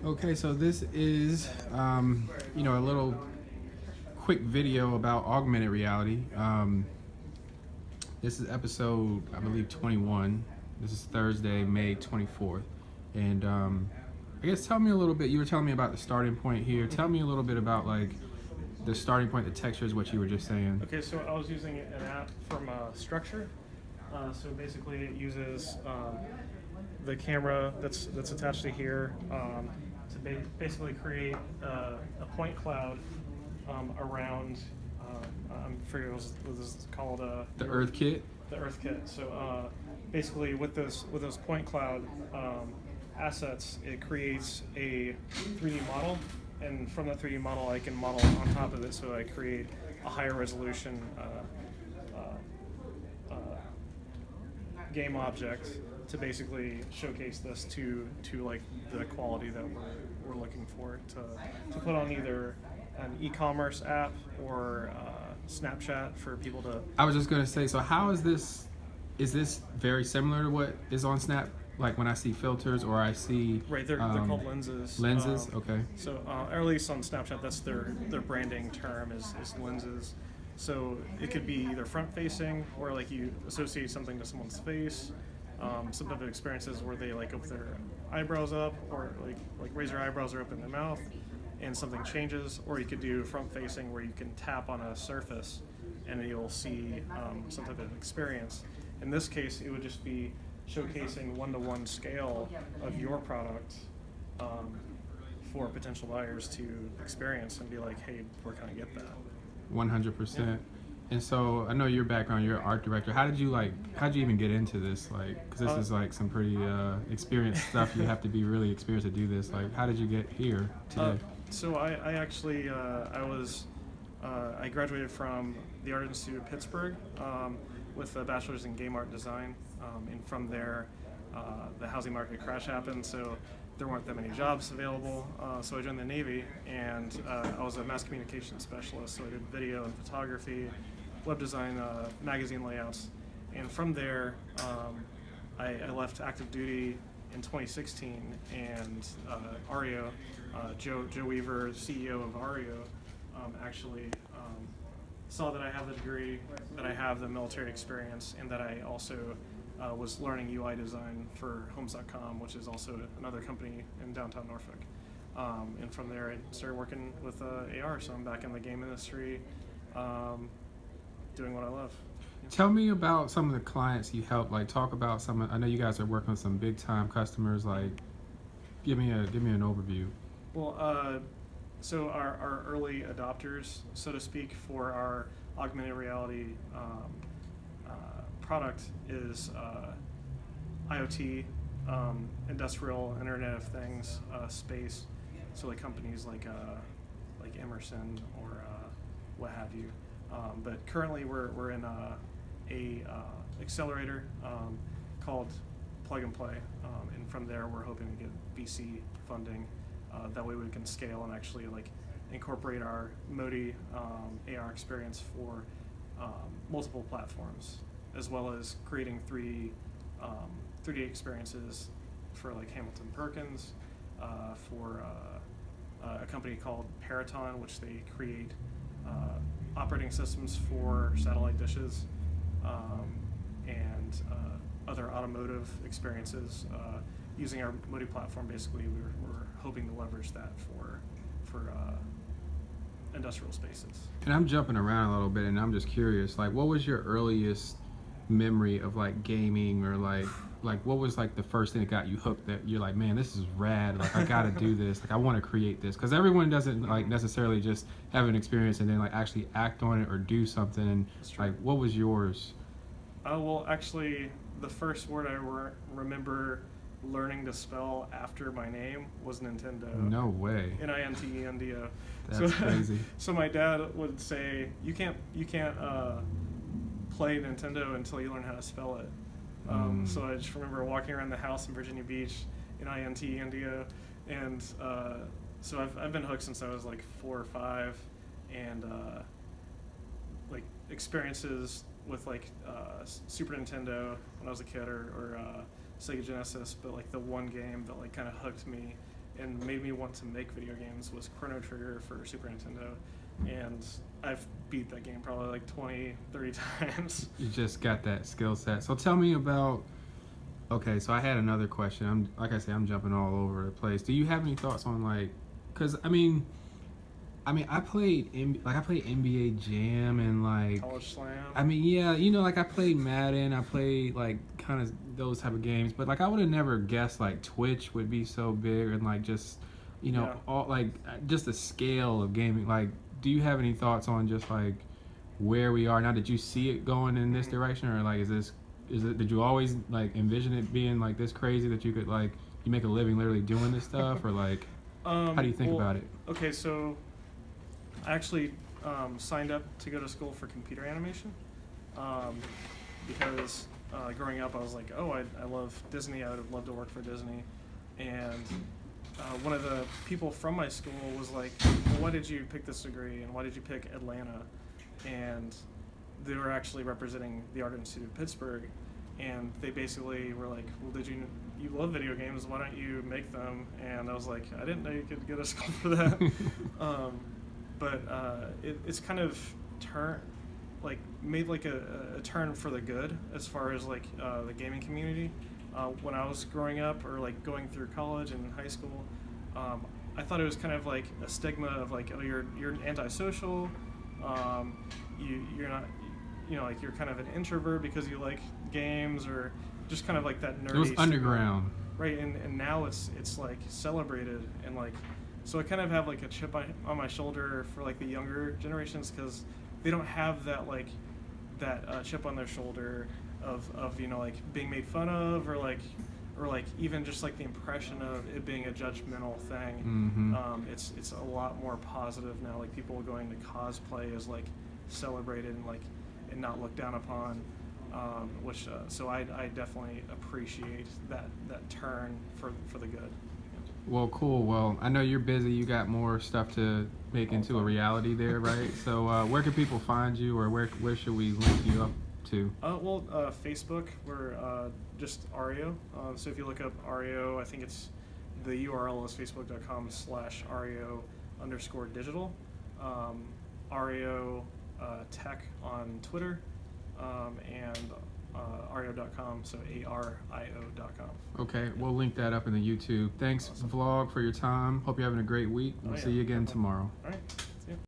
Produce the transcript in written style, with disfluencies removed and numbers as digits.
Okay, so this is, a little quick video about augmented reality. This is episode, I believe, 21. This is Thursday, May 24th. And I guess tell me a little bit, you were telling me about the starting point here. Tell me a little bit about like the starting point, the textures, what you were just saying. Okay, so I was using an app from Structure. So basically it uses the camera that's attached to here to basically create a point cloud around, I'm forgetting what this is called. The Earth Kit? The Earth Kit. So basically with those point cloud assets, it creates a 3D model, and from that 3D model I can model on top of it, so I create a higher resolution game object to basically showcase this to like the quality that we're looking for to put on either an e-commerce app or Snapchat for people to. I was just gonna say, so how is this very similar to what is on Snap? Like when I see filters or I see they're called lenses. Lenses, okay. So or at least on Snapchat, that's their branding term is lenses. So it could be either front facing, or like you associate something to someone's face. Some of the experiences where they like open their eyebrows up, or like raise their eyebrows or open their mouth, and something changes. Or you could do front facing, where you can tap on a surface and you'll see some type of experience. In this case, it would just be showcasing one-to-one scale of your product for potential buyers to experience and be like, hey, where can I get that? 100%. Yeah. And so I know your background, you're an art director. How'd you even get into this? Like, because this is like some pretty experienced stuff. You have to be really experienced to do this. Like, how did you get here today? So I actually, I graduated from the Art Institute of Pittsburgh with a bachelor's in game art design. And from there, the housing market crash happened, so there weren't that many jobs available. So I joined the Navy, and I was a mass communication specialist. So I did video and photography, web design, magazine layouts. And from there, I left active duty in 2016, and Ario, Joe Weaver, CEO of Ario, actually saw that I have the degree, that I have the military experience, and that I also was learning UI design for Homes.com, which is also another company in downtown Norfolk. And from there, I started working with AR, so I'm back in the game industry, doing what I love. Tell me about some of the clients you help. Like, talk about some. I know you guys are working with some big time customers. Like, give me an overview. Well, so our early adopters, so to speak, for our augmented reality product is IoT, industrial Internet of Things, space. So like companies like Emerson or what have you. But currently we're in a accelerator called Plug and Play, and from there we're hoping to get VC funding. That way we can scale and actually like incorporate our Modi AR experience for multiple platforms, as well as creating 3D experiences for like Hamilton Perkins, for a company called Paraton, which they create operating systems for satellite dishes, and other automotive experiences. Using our Modi platform, basically, we're hoping to leverage that for industrial spaces. And I'm jumping around a little bit, and I'm just curious. Like, what was your earliest memory of like gaming, or like what was like the first thing that got you hooked? That you're like, man, this is rad. Like, I gotta do this. Like, I want to create this, because everyone doesn't like necessarily just have an experience and then like actually act on it or do something. And like, what was yours? Well, actually, the first word I remember learning to spell after my name was Nintendo. No way. N-I-N-T-E-N-D-O. That's crazy. So my dad would say, you can't play Nintendo until you learn how to spell it. So I just remember walking around the house in Virginia Beach, N-I-N-T-E-N-D-O, and so I've been hooked since I was like 4 or 5, and like experiences with like Super Nintendo when I was a kid, or Sega Genesis, but like the one game that like kind of hooked me and made me want to make video games was Chrono Trigger for Super Nintendo. And I've beat that game probably like 20, 30 times. You just got that skill set. So tell me about. Okay, so I had another question. Like I say, I'm jumping all over the place. Do you have any thoughts on like, because I played NBA Jam and like College Slam. I mean, yeah, you know, like I played Madden, I played like kind of those type of games, but like I would have never guessed like Twitch would be so big and like just, you know, Yeah. all like just the scale of gaming. Like, do you have any thoughts on just like where we are now? Did you see it going in this direction, or like did you always like envision it being like this crazy that you could like you make a living literally doing this stuff, or like how do you think about it? Okay, so I actually signed up to go to school for computer animation because growing up I was like, oh, I love Disney. I would have loved to work for Disney. And one of the people from my school was like, well, why did you pick this degree and why did you pick Atlanta? And they were actually representing the Art Institute of Pittsburgh. And they basically were like, well, you love video games, why don't you make them? And I was like, I didn't know you could go to school for that. But it's kind of made like a turn for the good as far as like the gaming community. When I was growing up or like going through college and high school, I thought it was kind of like a stigma of like, oh, you're antisocial, you're not, you know, like you're kind of an introvert because you like games, or just kind of like that nerdy. It was underground, right? And now it's like celebrated, and like, so I kind of have like a chip on my shoulder for like the younger generations, because they don't have that like that chip on their shoulder of you know, like being made fun of, or like even just like the impression of it being a judgmental thing. Mm-hmm. It's a lot more positive now. Like people going to cosplay is like celebrated and not looked down upon. Which so I definitely appreciate that turn for the good. Well, cool. Well, I know you're busy. You got more stuff to make into a reality there, right? So where can people find you, or where should we link you up to? Facebook, we're just Ario. So if you look up Ario, I think it's the URL is facebook.com/Ario_digital. Ario Tech on Twitter, and Ario.com, so ARIO.com. Okay, we'll link that up in the YouTube. Thanks, Awesome. Vlog, for your time. Hope you're having a great week. We'll see you again tomorrow. All right.